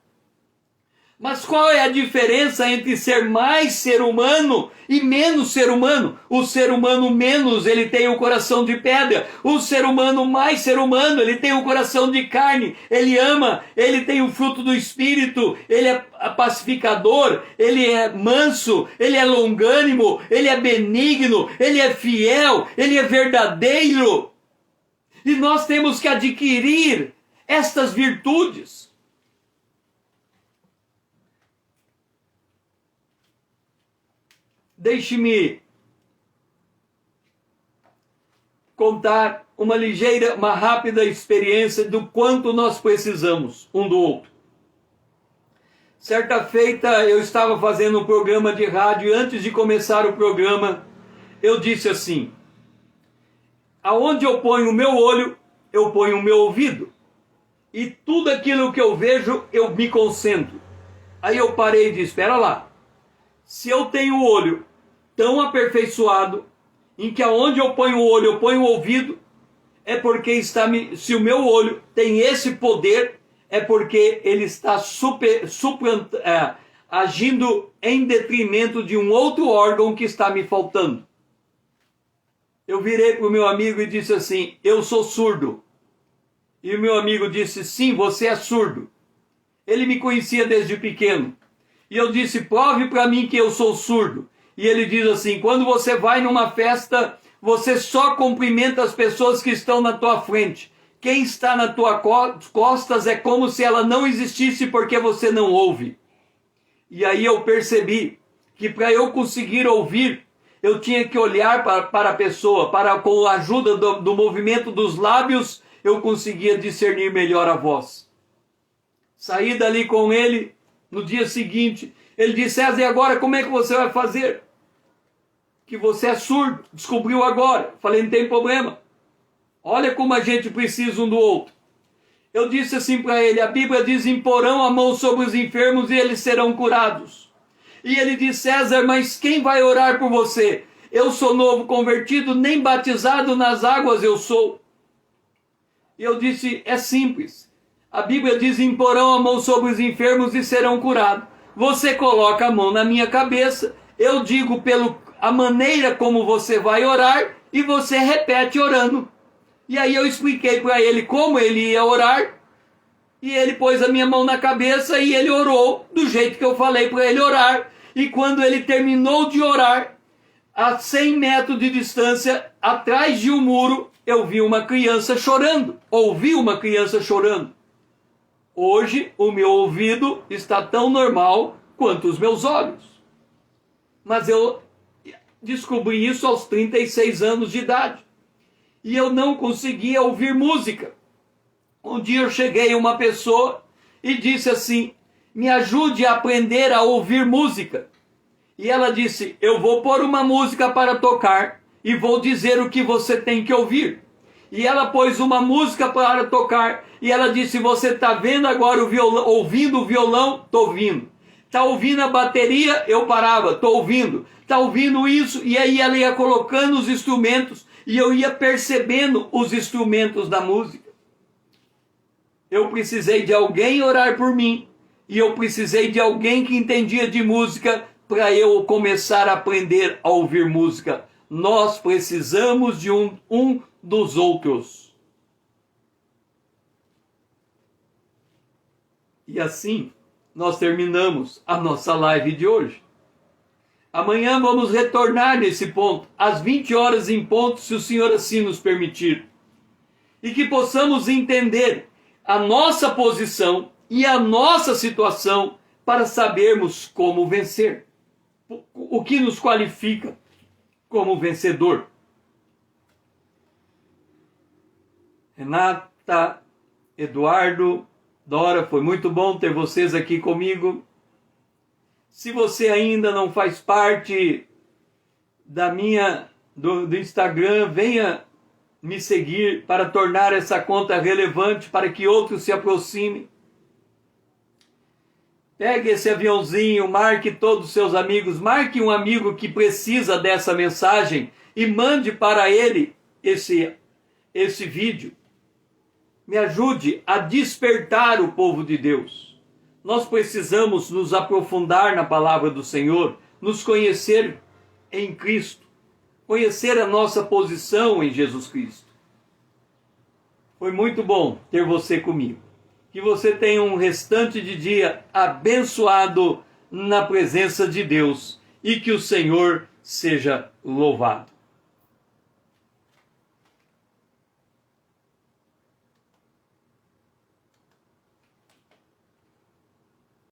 Mas qual é a diferença entre ser mais ser humano e menos ser humano? O ser humano menos, ele tem o coração de pedra. O ser humano mais ser humano, ele tem o coração de carne. Ele ama, ele tem o fruto do Espírito. Ele é pacificador, ele é manso, ele é longânimo, ele é benigno, ele é fiel, ele é verdadeiro. E nós temos que adquirir estas virtudes. Deixe-me contar uma rápida experiência do quanto nós precisamos um do outro. Certa feita, eu estava fazendo um programa de rádio e antes de começar o programa, eu disse assim: aonde eu ponho o meu olho, eu ponho o meu ouvido. E tudo aquilo que eu vejo, eu me concentro. Aí eu parei e disse: espera lá. Se eu tenho o olho tão aperfeiçoado, em que aonde eu ponho o olho, eu ponho o ouvido, é porque se o meu olho tem esse poder, é porque ele está agindo em detrimento de um outro órgão que está me faltando. Eu virei para o meu amigo e disse assim: eu sou surdo. E o meu amigo disse: sim, você é surdo. Ele me conhecia desde pequeno. E eu disse: prove para mim que eu sou surdo. E ele diz assim: quando você vai numa festa, você só cumprimenta as pessoas que estão na tua frente. Quem está na tua costas é como se ela não existisse porque você não ouve. E aí eu percebi que para eu conseguir ouvir, eu tinha que olhar para a pessoa, com a ajuda do movimento dos lábios, eu conseguia discernir melhor a voz. Saí dali com ele no dia seguinte. Ele disse: César, e agora como é que você vai fazer? Que você é surdo, descobriu agora. Falei: não tem problema. Olha como a gente precisa um do outro. Eu disse assim para ele: a Bíblia diz: imporão a mão sobre os enfermos e eles serão curados. E ele disse: César, mas quem vai orar por você? Eu sou novo convertido, nem batizado nas águas eu sou. E eu disse: é simples. A Bíblia diz: imporão a mão sobre os enfermos e serão curados. Você coloca a mão na minha cabeça, eu digo a maneira como você vai orar e você repete orando. E aí eu expliquei para ele como ele ia orar e ele pôs a minha mão na cabeça e ele orou do jeito que eu falei para ele orar. E quando ele terminou de orar, a 100 metros de distância, atrás de um muro, eu vi uma criança chorando. Ouvi uma criança chorando. Hoje, o meu ouvido está tão normal quanto os meus olhos. Mas eu descobri isso aos 36 anos de idade. E eu não conseguia ouvir música. Um dia eu cheguei a uma pessoa e disse assim: me ajude a aprender a ouvir música. E ela disse: eu vou pôr uma música para tocar e vou dizer o que você tem que ouvir. E ela pôs uma música para tocar e ela disse: você está vendo agora o violão, ouvindo o violão? Estou ouvindo. Está ouvindo a bateria? Eu parava, estou ouvindo. Está ouvindo isso? E aí ela ia colocando os instrumentos e eu ia percebendo os instrumentos da música. Eu precisei de alguém orar por mim e eu precisei de alguém que entendia de música para eu começar a aprender a ouvir música. Nós precisamos de um dos outros. E assim nós terminamos a nossa live de hoje. Amanhã vamos retornar nesse ponto, às 20 horas em ponto, se o Senhor assim nos permitir. E que possamos entender a nossa posição e a nossa situação para sabermos como vencer. O que nos qualifica como vencedor. Renata, Eduardo, Dora, foi muito bom ter vocês aqui comigo. Se você ainda não faz parte do Instagram, venha me seguir para tornar essa conta relevante para que outros se aproximem. Pegue esse aviãozinho, marque todos os seus amigos, marque um amigo que precisa dessa mensagem e mande para ele esse vídeo. Me ajude a despertar o povo de Deus. Nós precisamos nos aprofundar na palavra do Senhor, nos conhecer em Cristo, conhecer a nossa posição em Jesus Cristo. Foi muito bom ter você comigo. Que você tenha um restante de dia abençoado na presença de Deus e que o Senhor seja louvado.